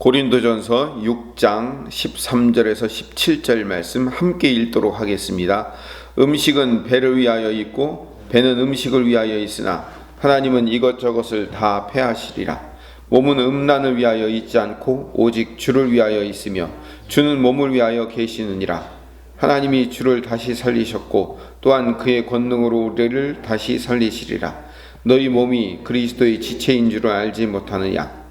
고린도전서 6장 13절에서 17절 말씀 함께 읽도록 하겠습니다. 음식은 배를 위하여 있고 배는 음식을 위하여 있으나 하나님은 이것저것을 다 패하시리라. 몸은 음란을 위하여 있지 않고 오직 주를 위하여 있으며 주는 몸을 위하여 계시느니라. 하나님이 주를 다시 살리셨고 또한 그의 권능으로 우리를 다시 살리시리라. 너희 몸이 그리스도의 지체인 줄을 알지 못하느냐?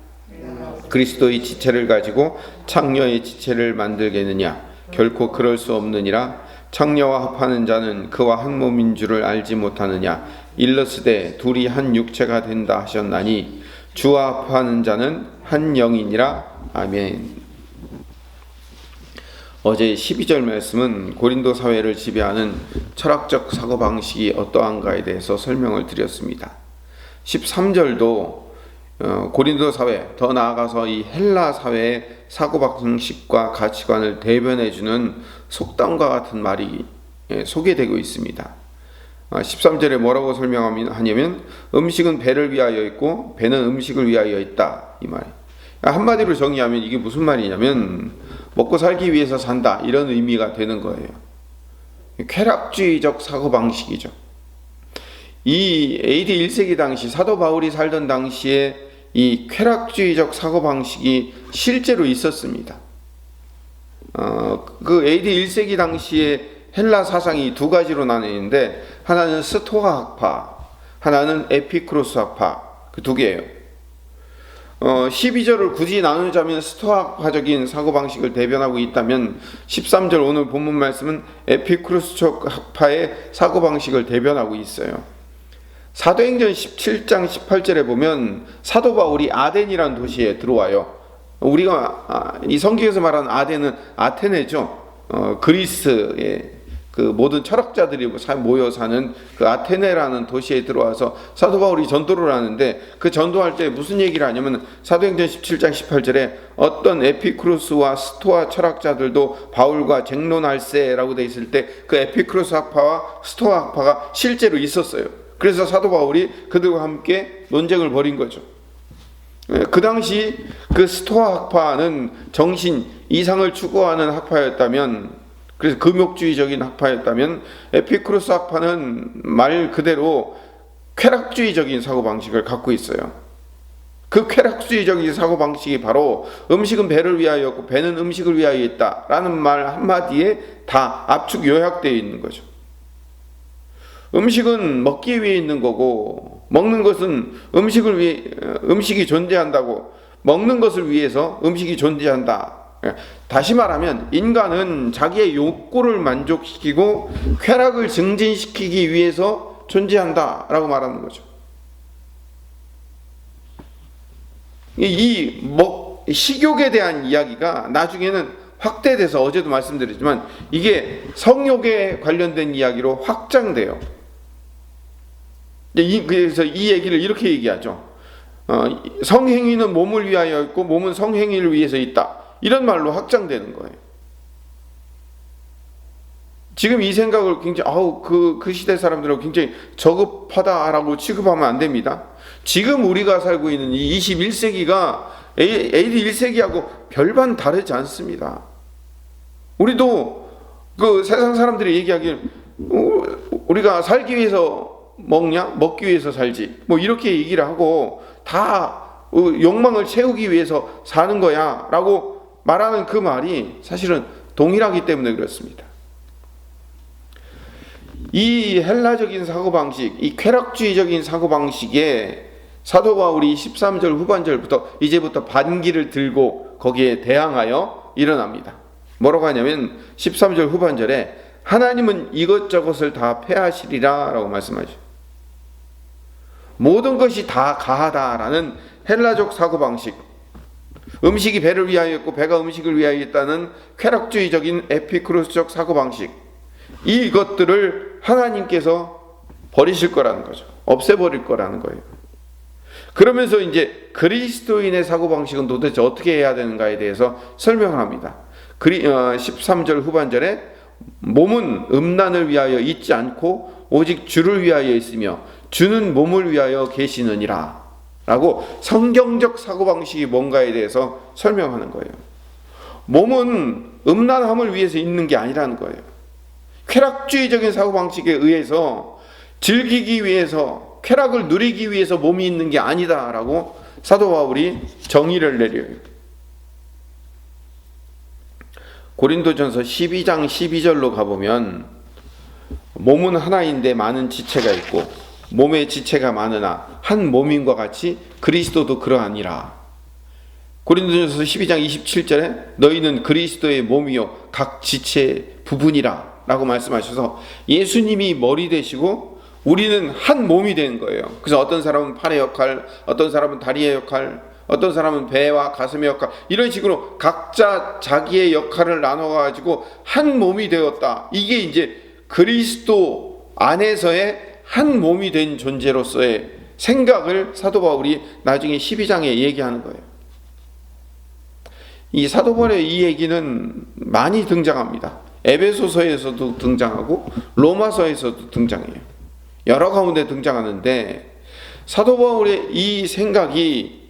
그리스도의 지체를 가지고 창녀의 지체를 만들겠느냐? 결코 그럴 수 없느니라. 창녀와 합하는 자는 그와 한 몸인 줄을 알지 못하느냐? 일러스되 둘이 한 육체가 된다 하셨나니 주와 합하는 자는 한 영이니라. 아멘. 어제 12절 말씀은 고린도 사회를 지배하는 철학적 사고방식이 어떠한가에 대해서 설명을 드렸습니다. 13절도 고린도 사회, 더 나아가서 이 헬라 사회의 사고방식과 가치관을 대변해주는 속담과 같은 말이 소개되고 있습니다. 13절에 뭐라고 설명하냐면 음식은 배를 위하여 있고 배는 음식을 위하여 있다, 이 말. 한마디로 정의하면 이게 무슨 말이냐면 먹고 살기 위해서 산다, 이런 의미가 되는 거예요. 쾌락주의적 사고방식이죠. 이 AD 1세기 당시 사도 바울이 살던 당시에 이 쾌락주의적 사고방식이 실제로 있었습니다. 그 AD 1세기 당시에 헬라 사상이 두 가지로 나뉘는데 하나는 스토아 학파, 하나는 에피쿠로스 학파, 그 두 개예요. 12절을 굳이 나누자면 스토아파적인 사고방식을 대변하고 있다면 13절 오늘 본문 말씀은 에피쿠로스적 학파의 사고방식을 대변하고 있어요. 사도행전 17장 18절에 보면 사도 바울이 아덴이라는 도시에 들어와요. 우리가 이 성경에서 말하는 아덴은 아테네죠. 그리스의 그 모든 철학자들이 모여 사는 그 아테네라는 도시에 들어와서 사도 바울이 전도를 하는데 그 전도할 때 무슨 얘기를 하냐면 사도행전 17장 18절에 어떤 에피쿠로스와 스토아 철학자들도 바울과 쟁론할세라고 돼 있을 때 그 에피쿠로스 학파와 스토아 학파가 실제로 있었어요. 그래서 사도 바울이 그들과 함께 논쟁을 벌인 거죠. 그 당시 그 스토아 학파는 정신 이상을 추구하는 학파였다면, 그래서 금욕주의적인 학파였다면 에피쿠로스 학파는 말 그대로 쾌락주의적인 사고방식을 갖고 있어요. 그 쾌락주의적인 사고방식이 바로 음식은 배를 위하여 있고 배는 음식을 위하여 있다라는 말 한마디에 다 압축 요약되어 있는 거죠. 음식은 먹기 위해 있는 거고 먹는 것은 음식을 위해, 음식이 존재한다고, 먹는 것을 위해서 음식이 존재한다. 다시 말하면 인간은 자기의 욕구를 만족시키고 쾌락을 증진시키기 위해서 존재한다라고 말하는 거죠. 식욕에 대한 이야기가 나중에는 확대돼서 어제도 말씀드렸지만 이게 성욕에 관련된 이야기로 확장돼요. 그래서 이 얘기를 이렇게 얘기하죠. 성행위는 몸을 위하여 있고 몸은 성행위를 위해서 있다. 이런 말로 확장되는 거예요. 지금 이 생각을 굉장히 그 시대 사람들은 굉장히 저급하다라고 취급하면 안 됩니다. 지금 우리가 살고 있는 이 21세기가 AD 1세기하고 별반 다르지 않습니다. 우리도 그 세상 사람들이 얘기하기를 우리가 살기 위해서 먹냐? 먹기 위해서 살지. 뭐 이렇게 얘기를 하고 다 욕망을 채우기 위해서 사는 거야 라고 말하는 그 말이 사실은 동일하기 때문에 그렇습니다. 이 헬라적인 사고방식, 이 쾌락주의적인 사고방식에 사도 바울이 13절 후반절부터 이제부터 반기를 들고 거기에 대항하여 일어납니다. 뭐라고 하냐면 13절 후반절에 하나님은 이것저것을 다 패하시리라 라고 말씀하죠. 모든 것이 다 가하다라는 헬라적 사고방식, 음식이 배를 위하여 있고 배가 음식을 위하여 있다는 쾌락주의적인 에피쿠로스적 사고방식, 이것들을 하나님께서 버리실 거라는 거죠. 없애버릴 거라는 거예요. 그러면서 이제 그리스도인의 사고방식은 도대체 어떻게 해야 되는가에 대해서 설명을 합니다. 13절 후반절에 몸은 음란을 위하여 있지 않고 오직 주를 위하여 있으며 주는 몸을 위하여 계시느니라. 라고 성경적 사고방식이 뭔가에 대해서 설명하는 거예요. 몸은 음란함을 위해서 있는 게 아니라는 거예요. 쾌락주의적인 사고방식에 의해서 즐기기 위해서, 쾌락을 누리기 위해서 몸이 있는 게 아니다라고 사도 바울이 정의를 내려요. 고린도전서 12장 12절로 가보면 몸은 하나인데 많은 지체가 있고 몸의 지체가 많으나 한 몸인과 같이 그리스도도 그러하니라. 고린도전서 12장 27절에 너희는 그리스도의 몸이요 각 지체의 부분이라 라고 말씀하셔서 예수님이 머리 되시고 우리는 한 몸이 되는 거예요. 그래서 어떤 사람은 팔의 역할, 어떤 사람은 다리의 역할, 어떤 사람은 배와 가슴의 역할, 이런 식으로 각자 자기의 역할을 나눠가지고 한 몸이 되었다. 이게 이제 그리스도 안에서의 한 몸이 된 존재로서의 생각을 사도 바울이 나중에 12장에 얘기하는 거예요. 이 사도 바울의 이 얘기는 많이 등장합니다. 에베소서에서도 등장하고 로마서에서도 등장해요. 여러 가운데 등장하는데 사도 바울의 이 생각이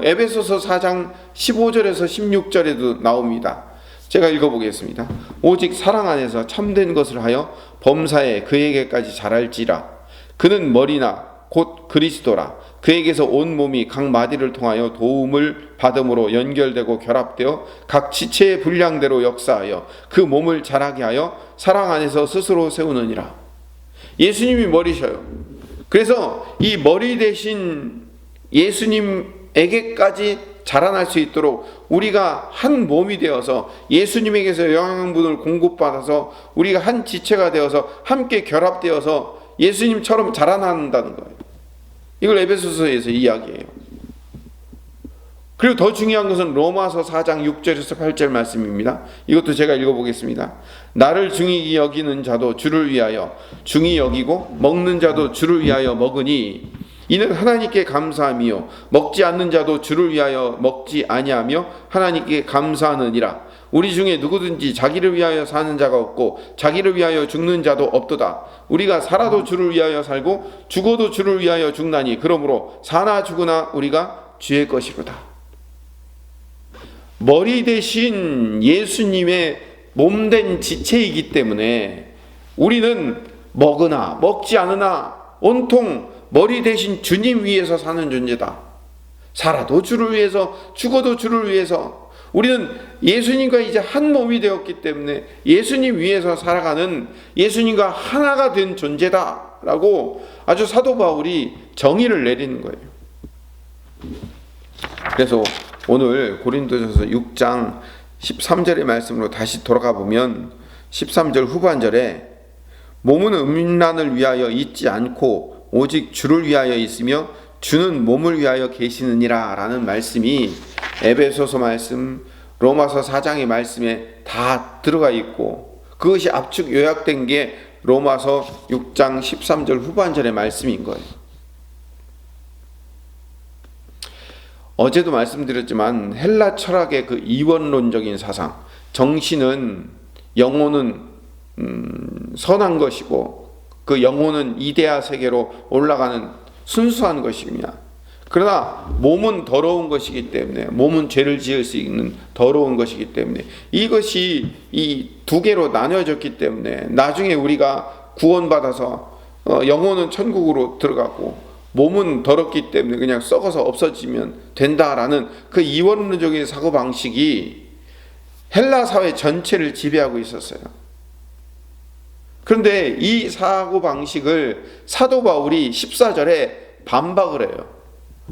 에베소서 4장 15절에서 16절에도 나옵니다. 제가 읽어보겠습니다. 오직 사랑 안에서 참된 것을 하여 범사에 그에게까지 자랄지라. 그는 머리나 곧 그리스도라. 그에게서 온 몸이 각 마디를 통하여 도움을 받음으로 연결되고 결합되어 각 지체의 분량대로 역사하여 그 몸을 자라게 하여 사랑 안에서 스스로 세우느니라. 예수님이 머리셔요. 그래서 이 머리 대신 예수님에게까지 자라날 수 있도록 우리가 한 몸이 되어서 예수님에게서 영양분을 공급받아서 우리가 한 지체가 되어서 함께 결합되어서 예수님처럼 자라난다는 거예요. 이걸 에베소서에서 이야기해요. 그리고 더 중요한 것은 로마서 4장 6절에서 8절 말씀입니다. 이것도 제가 읽어보겠습니다. 나를 중히 여기는 자도 주를 위하여 중히 여기고 먹는 자도 주를 위하여 먹으니 이는 하나님께 감사함이요 먹지 않는 자도 주를 위하여 먹지 아니하며 하나님께 감사하느니라. 우리 중에 누구든지 자기를 위하여 사는 자가 없고 자기를 위하여 죽는 자도 없도다. 우리가 살아도 주를 위하여 살고 죽어도 주를 위하여 죽나니 그러므로 사나 죽으나 우리가 주의 것이로다. 머리 대신 예수님의 몸된 지체이기 때문에 우리는 먹으나 먹지 않으나 온통 머리 대신 주님 위해서 사는 존재다. 살아도 주를 위해서 죽어도 주를 위해서 우리는 예수님과 이제 한 몸이 되었기 때문에 예수님 위해서 살아가는 예수님과 하나가 된 존재다라고 아주 사도 바울이 정의를 내리는 거예요. 그래서 오늘 고린도전서 6장 13절의 말씀으로 다시 돌아가 보면 13절 후반절에 몸은 음란을 위하여 있지 않고 오직 주를 위하여 있으며 주는 몸을 위하여 계시느니라 라는 말씀이 에베소서 말씀, 로마서 4장의 말씀에 다 들어가 있고 그것이 압축 요약된 게 로마서 6장 13절 후반절의 말씀인 거예요. 어제도 말씀드렸지만 헬라 철학의 그 이원론적인 사상, 정신은 영혼은 선한 것이고 그 영혼은 이데아 세계로 올라가는 순수한 것이며 그러나 몸은 더러운 것이기 때문에 몸은 죄를 지을 수 있는 더러운 것이기 때문에 이것이 이 두 개로 나뉘어졌기 때문에 나중에 우리가 구원받아서 영혼은 천국으로 들어가고 몸은 더럽기 때문에 그냥 썩어서 없어지면 된다라는 그 이원론적인 사고방식이 헬라 사회 전체를 지배하고 있었어요. 그런데 이 사고방식을 사도 바울이 14절에 반박을 해요.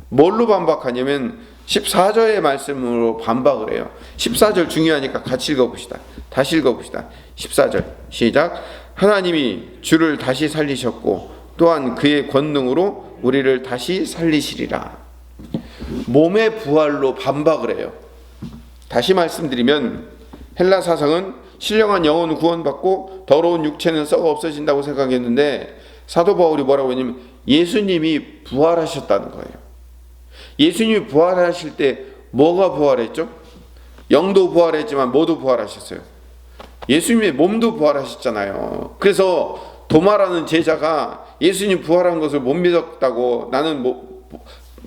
뭘로 반박하냐면 14절의 말씀으로 반박을 해요. 14절 중요하니까 같이 읽어봅시다. 다시 읽어봅시다. 14절 시작. 하나님이 주를 다시 살리셨고 또한 그의 권능으로 우리를 다시 살리시리라. 몸의 부활로 반박을 해요. 다시 말씀드리면 헬라 사상은 신령한 영혼은 구원받고 더러운 육체는 썩어 없어진다고 생각했는데 사도 바울이 뭐라고 했냐면 예수님이 부활하셨다는 거예요. 예수님이 부활하실 때 뭐가 부활했죠? 영도 부활했지만 뭐도 부활하셨어요? 예수님의 몸도 부활하셨잖아요. 그래서 도마라는 제자가 예수님 부활한 것을 못 믿었다고 나는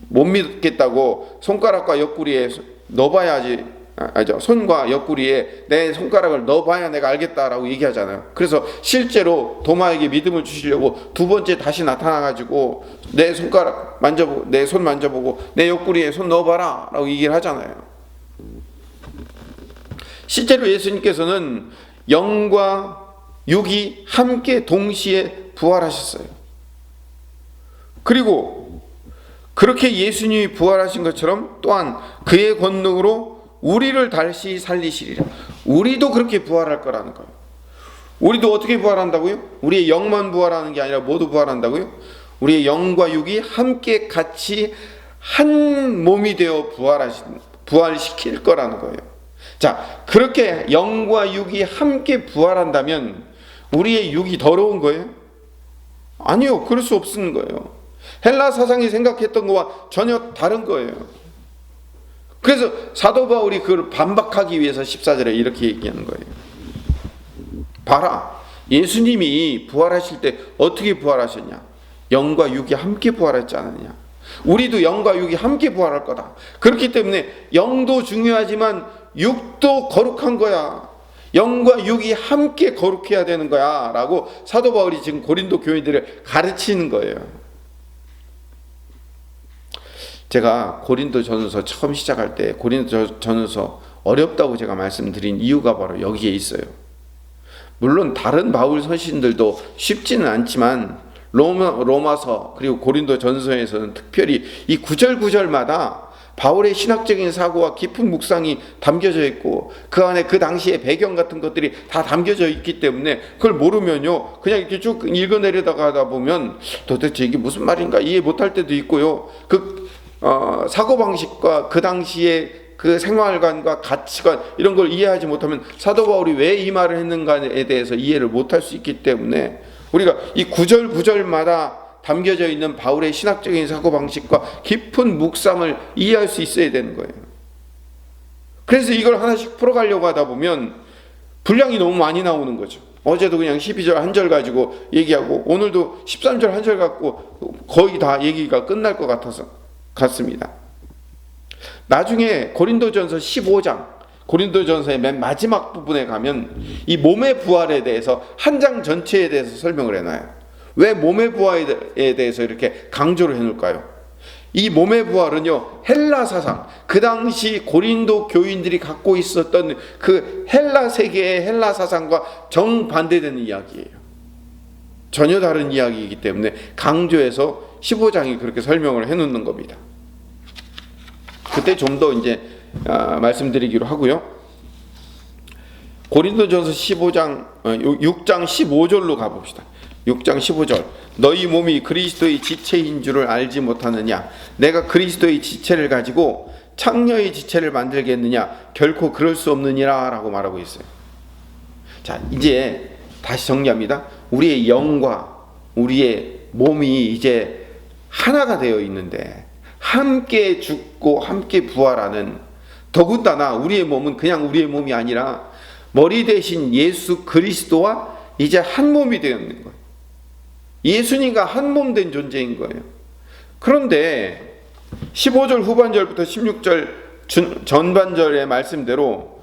못 믿겠다고 손가락과 옆구리에 넣어봐야지, 손과 옆구리에 내 손가락을 넣어봐야 내가 알겠다라고 얘기하잖아요. 그래서 실제로 도마에게 믿음을 주시려고 두 번째 다시 나타나가지고 내 손가락 만져보고, 내 손 만져보고, 내 옆구리에 손 넣어봐라 라고 얘기를 하잖아요. 실제로 예수님께서는 영과 육이 함께 동시에 부활하셨어요. 그리고 그렇게 예수님이 부활하신 것처럼 또한 그의 권능으로 우리를 다시 살리시리라. 우리도 그렇게 부활할 거라는 거예요. 우리도 어떻게 부활한다고요? 우리의 영만 부활하는 게 아니라 모두 부활한다고요? 우리의 영과 육이 함께 같이 한 몸이 되어 부활시킬 거라는 거예요. 자, 그렇게 영과 육이 함께 부활한다면 우리의 육이 더러운 거예요? 아니요, 그럴 수 없는 거예요. 헬라 사상이 생각했던 것과 전혀 다른 거예요. 그래서 사도 바울이 그걸 반박하기 위해서 14절에 이렇게 얘기하는 거예요. 봐라, 예수님이 부활하실 때 어떻게 부활하셨냐? 영과 육이 함께 부활했지 않았냐? 우리도 영과 육이 함께 부활할 거다. 그렇기 때문에 영도 중요하지만 육도 거룩한 거야. 영과 육이 함께 거룩해야 되는 거야 라고 사도 바울이 지금 고린도 교인들을 가르치는 거예요. 제가 고린도전서 처음 시작할 때 고린도전서 어렵다고 제가 말씀드린 이유가 바로 여기에 있어요. 물론 다른 바울 서신들도 쉽지는 않지만 로마서 그리고 고린도전서에서는 특별히 이 구절구절마다 바울의 신학적인 사고와 깊은 묵상이 담겨져 있고 그 안에 그 당시의 배경 같은 것들이 다 담겨져 있기 때문에 그걸 모르면요 그냥 이렇게 쭉 읽어내려다가 보면 도대체 이게 무슨 말인가 이해 못할 때도 있고요. 사고방식과 그 당시의 그 생활관과 가치관 이런 걸 이해하지 못하면 사도 바울이 왜 이 말을 했는가에 대해서 이해를 못할 수 있기 때문에 우리가 이 구절구절마다 담겨져 있는 바울의 신학적인 사고방식과 깊은 묵상을 이해할 수 있어야 되는 거예요. 그래서 이걸 하나씩 풀어가려고 하다 보면 분량이 너무 많이 나오는 거죠. 어제도 그냥 12절 한 절 가지고 얘기하고 오늘도 13절 한 절 갖고 거의 다 얘기가 끝날 것 같습니다. 나중에 고린도전서 15장 고린도전서의 맨 마지막 부분에 가면 이 몸의 부활에 대해서 한 장 전체에 대해서 설명을 해놔요. 왜 몸의 부활에 대해서 이렇게 강조를 해놓을까요? 이 몸의 부활은요 헬라 사상, 그 당시 고린도 교인들이 갖고 있었던 그 헬라 세계의 헬라 사상과 정반대되는 이야기예요. 전혀 다른 이야기이기 때문에 강조해서 15장이 그렇게 설명을 해놓는 겁니다. 그때 좀 더 이제 말씀드리기로 하고요. 고린도전서 6장 15절로 가봅시다. 6장 15절 너희 몸이 그리스도의 지체인 줄을 알지 못하느냐? 내가 그리스도의 지체를 가지고 창녀의 지체를 만들겠느냐? 결코 그럴 수 없느니라 라고 말하고 있어요. 자, 이제 다시 정리합니다. 우리의 영과 우리의 몸이 이제 하나가 되어 있는데 함께 죽고 함께 부활하는, 더군다나 우리의 몸은 그냥 우리의 몸이 아니라 머리 대신 예수 그리스도와 이제 한 몸이 되었는 거예요. 예수님과 한 몸 된 존재인 거예요. 그런데 15절 후반절부터 16절 전반절의 말씀대로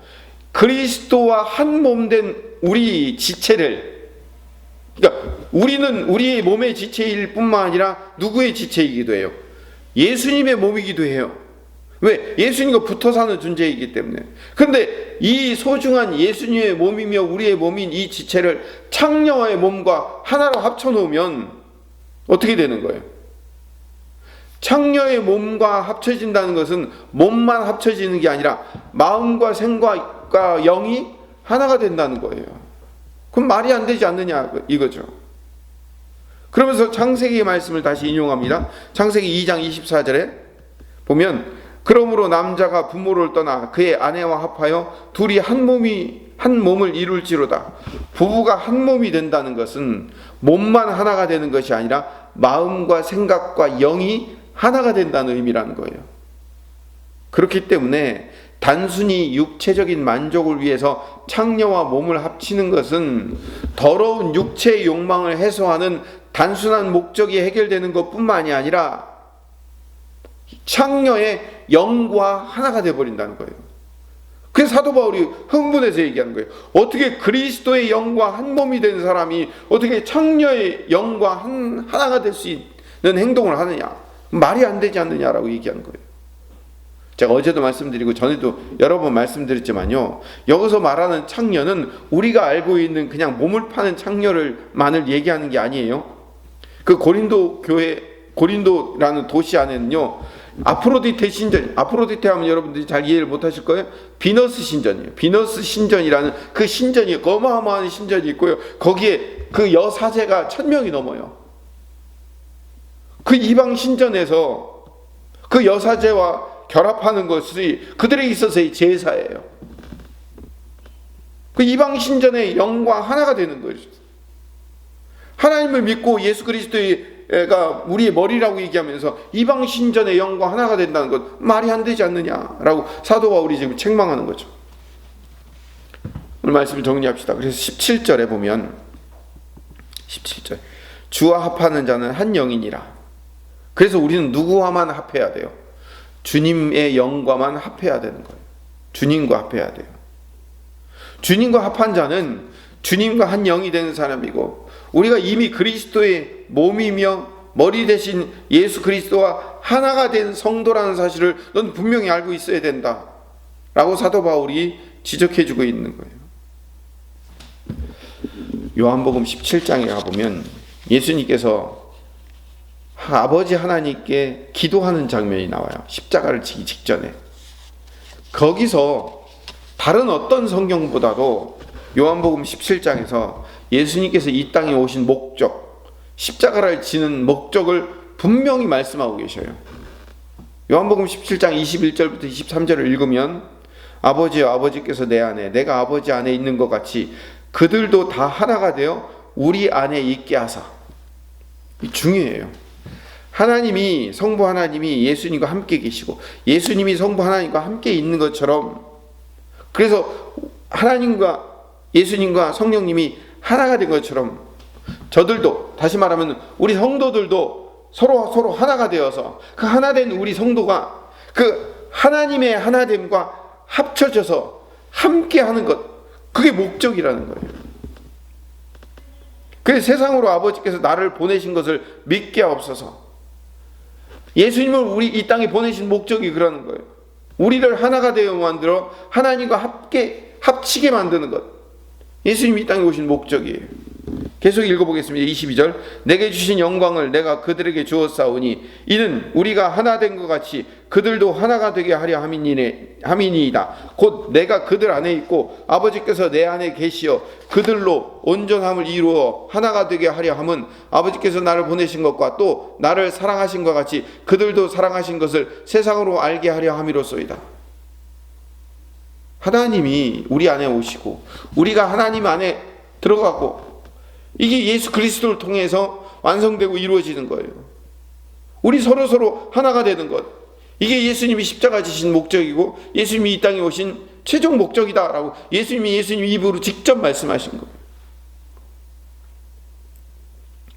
그리스도와 한 몸 된 우리 지체를, 그러니까 우리는 우리의 몸의 지체일 뿐만 아니라 누구의 지체이기도 해요? 예수님의 몸이기도 해요. 왜? 예수님과 붙어 사는 존재이기 때문에. 그런데 이 소중한 예수님의 몸이며 우리의 몸인 이 지체를 창녀의 몸과 하나로 합쳐놓으면 어떻게 되는 거예요? 창녀의 몸과 합쳐진다는 것은 몸만 합쳐지는 게 아니라 마음과 생각과 영이 하나가 된다는 거예요. 그럼 말이 안 되지 않느냐 이거죠. 그러면서 창세기의 말씀을 다시 인용합니다. 창세기 2장 24절에 보면 그러므로 남자가 부모를 떠나 그의 아내와 합하여 둘이 한 몸을 이룰지로다. 부부가 한 몸이 된다는 것은 몸만 하나가 되는 것이 아니라 마음과 생각과 영이 하나가 된다는 의미라는 거예요. 그렇기 때문에 단순히 육체적인 만족을 위해서 창녀와 몸을 합치는 것은 더러운 육체의 욕망을 해소하는 단순한 목적이 해결되는 것뿐만이 아니라 창녀의 영과 하나가 되어버린다는 거예요. 그래서 사도 바울이 흥분해서 얘기하는 거예요. 어떻게 그리스도의 영과 한 몸이 된 사람이 어떻게 창녀의 영과 하나가 될 수 있는 행동을 하느냐, 말이 안 되지 않느냐라고 얘기하는 거예요. 제가 어제도 말씀드리고 전에도 여러 번 말씀드렸지만요, 여기서 말하는 창녀는 우리가 알고 있는 그냥 몸을 파는 창녀만을 얘기하는 게 아니에요. 그 고린도 교회, 고린도라는 도시 안에는요, 아프로디테 신전, 아프로디테 하면 여러분들이 잘 이해를 못 하실 거예요. 비너스 신전이에요. 비너스 신전이라는 그 신전이 어마어마한 신전이 있고요, 거기에 그 여사제가 1000명이 넘어요. 그 이방 신전에서 그 여사제와 결합하는 것이 그들에게 있어서의 제사예요. 그 이방 신전의 영과 하나가 되는 것이죠. 하나님을 믿고 예수 그리스도가 우리의 머리라고 얘기하면서 이방 신전의 영과 하나가 된다는 것, 말이 안 되지 않느냐라고 사도 바울이 지금 책망하는 거죠. 오늘 말씀을 정리합시다. 그래서 17절에 보면 17절, 주와 합하는 자는 한 영이니라. 그래서 우리는 누구와만 합해야 돼요? 주님의 영과만 합해야 되는 거예요. 주님과 합해야 돼요. 주님과 합한 자는 주님과 한 영이 되는 사람이고, 우리가 이미 그리스도의 몸이며 머리 대신 예수 그리스도와 하나가 된 성도라는 사실을 넌 분명히 알고 있어야 된다 라고 사도 바울이 지적해주고 있는 거예요. 요한복음 17장에 가보면 예수님께서 아버지 하나님께 기도하는 장면이 나와요. 십자가를 지기 직전에. 거기서 다른 어떤 성경보다도 요한복음 17장에서 예수님께서 이 땅에 오신 목적, 십자가를 지는 목적을 분명히 말씀하고 계셔요. 요한복음 17장 21절부터 23절을 읽으면, 아버지여, 아버지께서 내 안에, 내가 아버지 안에 있는 것 같이 그들도 다 하나가 되어 우리 안에 있게 하사. 중요해요. 하나님이, 성부 하나님이 예수님과 함께 계시고 예수님이 성부 하나님과 함께 있는 것처럼, 그래서 하나님과 예수님과 성령님이 하나가 된 것처럼 저들도, 다시 말하면 우리 성도들도 서로 하나가 되어서 그 하나된 우리 성도가 그 하나님의 하나됨과 합쳐져서 함께 하는 것, 그게 목적이라는 거예요. 그래서 세상으로 아버지께서 나를 보내신 것을 믿게 하옵소서. 예수님을 우리 이 땅에 보내신 목적이 그러는 거예요. 우리를 하나가 되어 만들어 하나님과 함께 합치게 만드는 것, 예수님이 이 땅에 오신 목적이에요. 계속 읽어보겠습니다. 22절, 내게 주신 영광을 내가 그들에게 주었사오니 이는 우리가 하나 된 것 같이 그들도 하나가 되게 하려 함이니이다. 곧 내가 그들 안에 있고 아버지께서 내 안에 계시어 그들로 온전함을 이루어 하나가 되게 하려 함은 아버지께서 나를 보내신 것과 또 나를 사랑하신 것 같이 그들도 사랑하신 것을 세상으로 알게 하려 함이로소이다. 하나님이 우리 안에 오시고 우리가 하나님 안에 들어가고, 이게 예수 그리스도를 통해서 완성되고 이루어지는 거예요. 우리 서로 하나가 되는 것, 이게 예수님이 십자가 지신 목적이고 예수님이 이 땅에 오신 최종 목적이다라고 예수님 입으로 직접 말씀하신 거예요.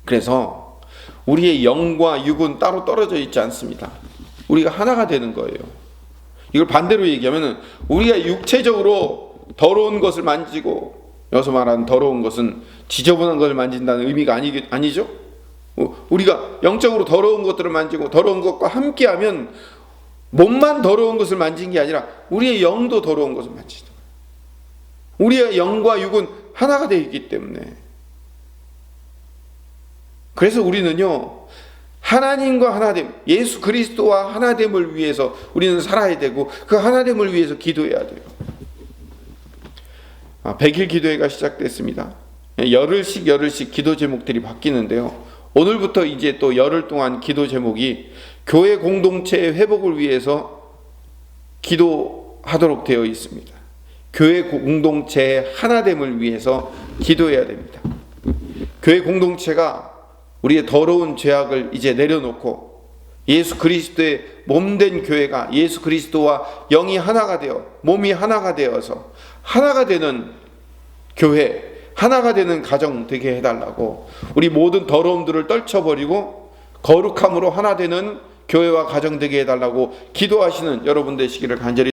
그래서 우리의 영과 육은 따로 떨어져 있지 않습니다. 우리가 하나가 되는 거예요. 이걸 반대로 얘기하면 우리가 육체적으로 더러운 것을 만지고, 여기서 말하는 더러운 것은 지저분한 것을 만진다는 의미가 아니죠. 우리가 영적으로 더러운 것들을 만지고 더러운 것과 함께하면 몸만 더러운 것을 만진 게 아니라 우리의 영도 더러운 것을 만지죠. 우리의 영과 육은 하나가 되어 있기 때문에, 그래서 우리는요, 하나님과 하나됨, 예수 그리스도와 하나됨을 위해서 우리는 살아야 되고 그 하나됨을 위해서 기도해야 돼요. 100일 기도회가 시작됐습니다. 열흘씩 기도 제목들이 바뀌는데요, 오늘부터 이제 또 열흘 동안 기도 제목이 교회 공동체의 회복을 위해서 기도하도록 되어 있습니다. 교회 공동체의 하나됨을 위해서 기도해야 됩니다. 교회 공동체가 우리의 더러운 죄악을 이제 내려놓고 예수 그리스도의 몸된 교회가 예수 그리스도와 영이 하나가 되어 몸이 하나가 되어서 하나가 되는 교회, 하나가 되는 가정 되게 해달라고, 우리 모든 더러움들을 떨쳐버리고 거룩함으로 하나 되는 교회와 가정 되게 해달라고 기도하시는 여러분 되시기를 간절히